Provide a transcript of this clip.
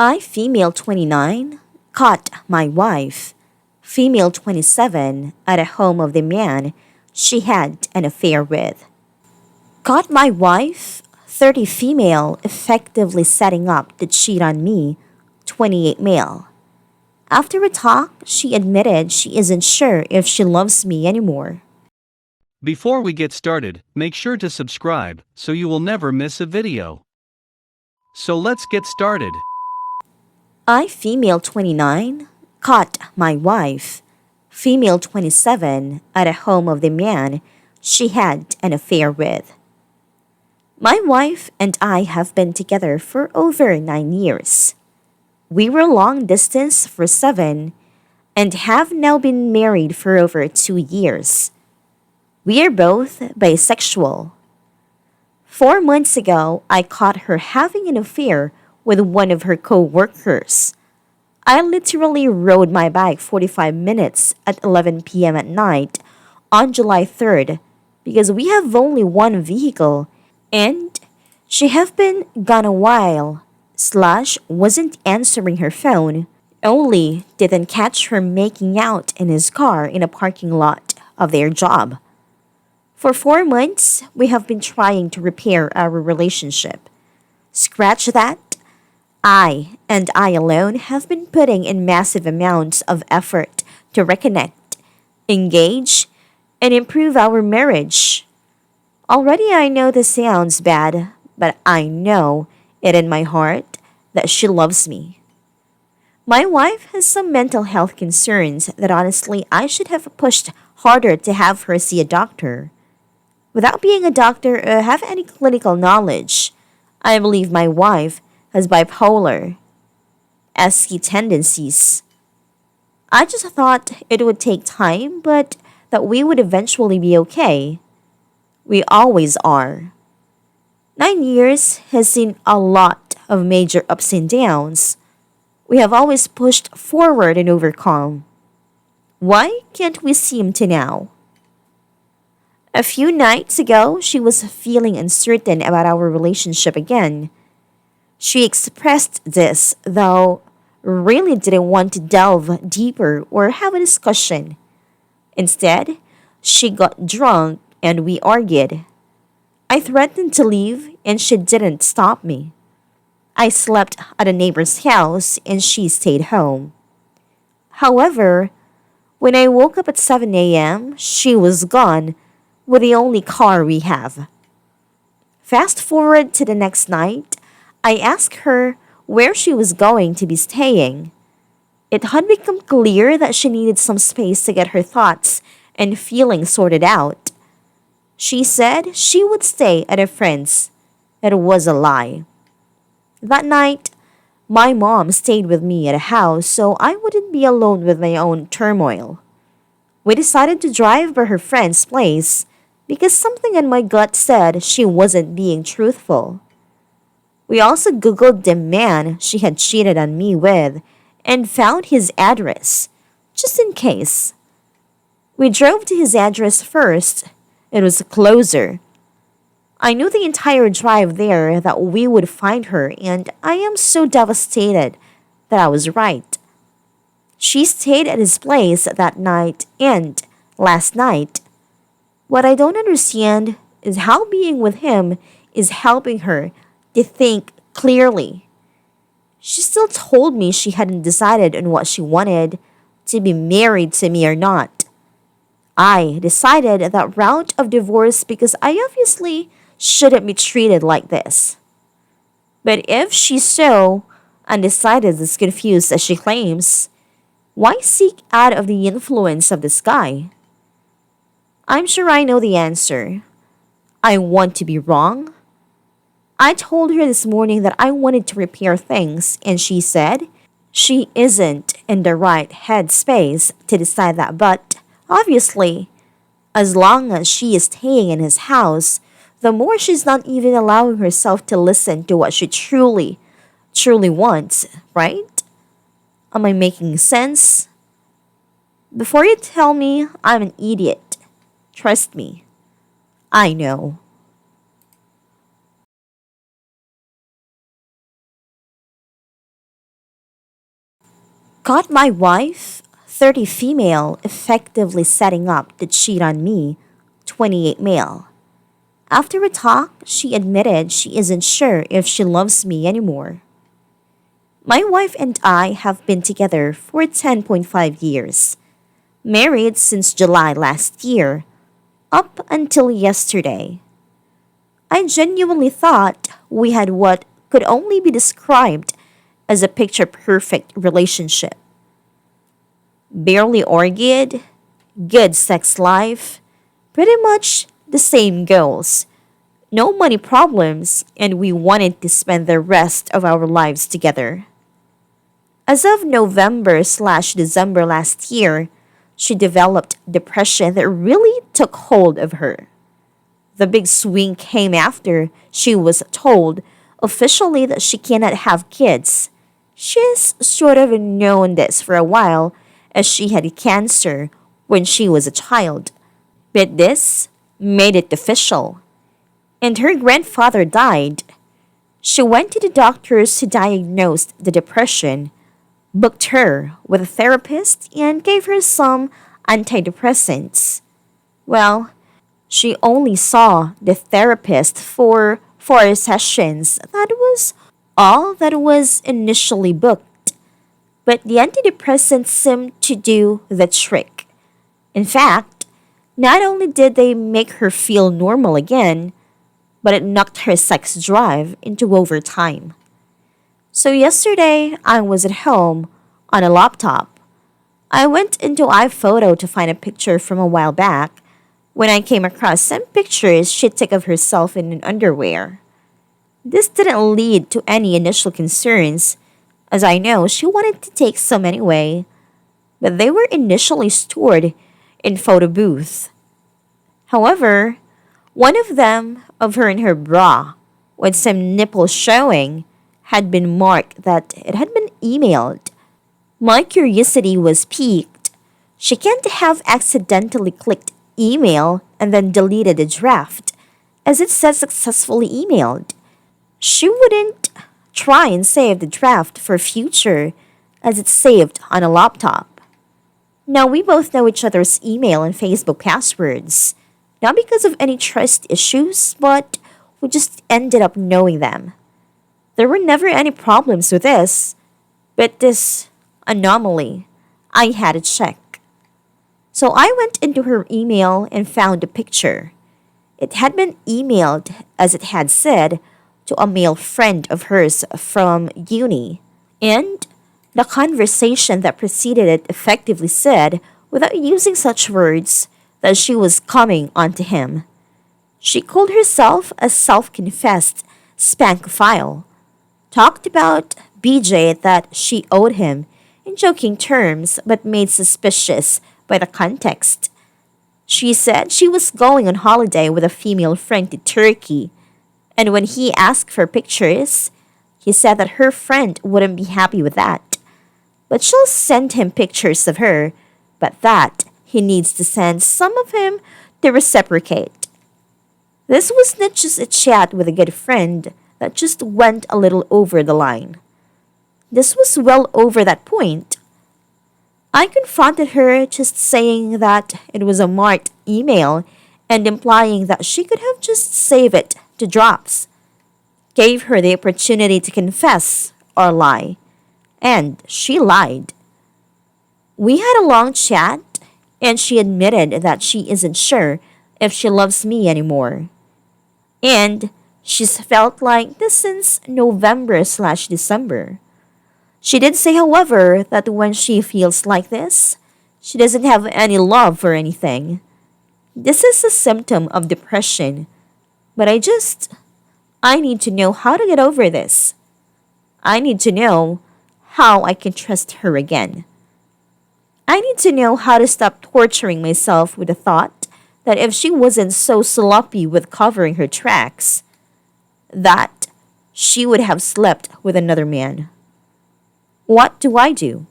I, female 29, caught my wife, female 27, at a home of the man she had an affair with. Caught my wife, 30 female, effectively setting up to cheat on me, 28 male. After a talk, she admitted she isn't sure if she loves me anymore. Before we get started, make sure to subscribe so you will never miss a video. So let's get started. I, female 29, caught my wife, female 27, at a home of the man she had an affair with. My wife and I have been together for over 9 years. We were long distance for 7 and have now been married for over 2 years. We are both bisexual. 4 months ago, I caught her having an affair with one of her co-workers. I literally rode my bike 45 minutes at 11 p.m. at night on July 3rd because we have only one vehicle and she have been gone a while / wasn't answering her phone, only didn't catch her making out in his car in a parking lot of their job. For 4 months, we have been trying to repair our relationship. Scratch that. I and I alone have been putting in massive amounts of effort to reconnect, engage, and improve our marriage. Already I know this sounds bad, but I know it in my heart that she loves me. My wife has some mental health concerns that honestly I should have pushed harder to have her see a doctor. Without being a doctor or have any clinical knowledge, I believe my wife has bipolar SE tendencies. I just thought it would take time, but that we would eventually be okay. We always are. 9 years has seen a lot of major ups and downs. We have always pushed forward and overcome. Why can't we seem to now? A few nights ago, she was feeling uncertain about our relationship again. She expressed this, though really didn't want to delve deeper or have a discussion. Instead, she got drunk and we argued. I threatened to leave and she didn't stop me. I slept at a neighbor's house and she stayed home. However, when I woke up at 7 a.m., she was gone with the only car we have. Fast forward to the next night, I asked her where she was going to be staying. It had become clear that she needed some space to get her thoughts and feelings sorted out. She said she would stay at a friend's. It was a lie. That night, my mom stayed with me at a house so I wouldn't be alone with my own turmoil. We decided to drive by her friend's place because something in my gut said she wasn't being truthful. We also Googled the man she had cheated on me with and found his address, just in case. We drove to his address first. It was closer. I knew the entire drive there that we would find her, and I am so devastated that I was right. She stayed at his place that night and last night. What I don't understand is how being with him is helping her to think clearly. She still told me she hadn't decided on what she wanted, to be married to me or not. I decided that route of divorce because I obviously shouldn't be treated like this. But if she's so undecided as confused as she claims, why seek out of the influence of this guy? I'm sure I know the answer. I want to be wrong. I told her this morning that I wanted to repair things, and she said she isn't in the right headspace to decide that, but obviously, as long as she is staying in his house, the more she's not even allowing herself to listen to what she truly wants, right? Am I making sense? Before you tell me I'm an idiot, trust me, I know. Caught my wife, 30 female, effectively setting up to cheat on me, 28 male. After a talk, she admitted she isn't sure if she loves me anymore. My wife and I have been together for 10.5 years, married since July last year, up until yesterday. I genuinely thought we had what could only be described as a picture perfect relationship. Barely argued, good sex life, pretty much the same goals, no money problems, and we wanted to spend the rest of our lives together. As of November/December last year, she developed depression that really took hold of her. The big swing came after she was told officially that she cannot have kids. She's sort of known this for a while as she had cancer when she was a child. But this made it official. And her grandfather died. She went to the doctors who diagnosed the depression, booked her with a therapist, and gave her some antidepressants. Well, she only saw the therapist for 4 sessions. That was all that was initially booked. But the antidepressants seemed to do the trick. In fact, not only did they make her feel normal again, but it knocked her sex drive into overdrive. So yesterday, I was at home on a laptop. I went into iPhoto to find a picture from a while back when I came across some pictures she took of herself in an underwear. This didn't lead to any initial concerns, as I know she wanted to take some anyway, but they were initially stored in photo booth. However, one of them of her in her bra, with some nipples showing, had been marked that it had been emailed. My curiosity was piqued. She can't have accidentally clicked email and then deleted the draft, as it says successfully emailed. She wouldn't try and save the draft for future, as it's saved on a laptop. Now we both know each other's email and Facebook passwords, not because of any trust issues, but we just ended up knowing them. There were never any problems with this, but this anomaly, I had to check. So I went into her email and found a picture. It had been emailed, as it had said, to a male friend of hers from uni. And the conversation that preceded it effectively said, without using such words, that she was coming onto him. She called herself a self-confessed spankophile, talked about BJ that she owed him in joking terms but made suspicious by the context. She said she was going on holiday with a female friend to Turkey, and when he asked for pictures, he said that her friend wouldn't be happy with that. But she'll send him pictures of her, but that he needs to send some of him to reciprocate. This was not just a chat with a good friend that just went a little over the line. This was well over that point. I confronted her just saying that it was a marked email and implying that she could have just saved it to drafts. Gave her the opportunity to confess or lie, and she lied. We had a long chat, and she admitted that she isn't sure if she loves me anymore. And she's felt like this since November/December. She did say, however, that when she feels like this, she doesn't have any love for anything. This is a symptom of depression, but I need to know how to get over this. I need to know how I can trust her again. I need to know how to stop torturing myself with the thought that if she wasn't so sloppy with covering her tracks, that she would have slept with another man. What do I do?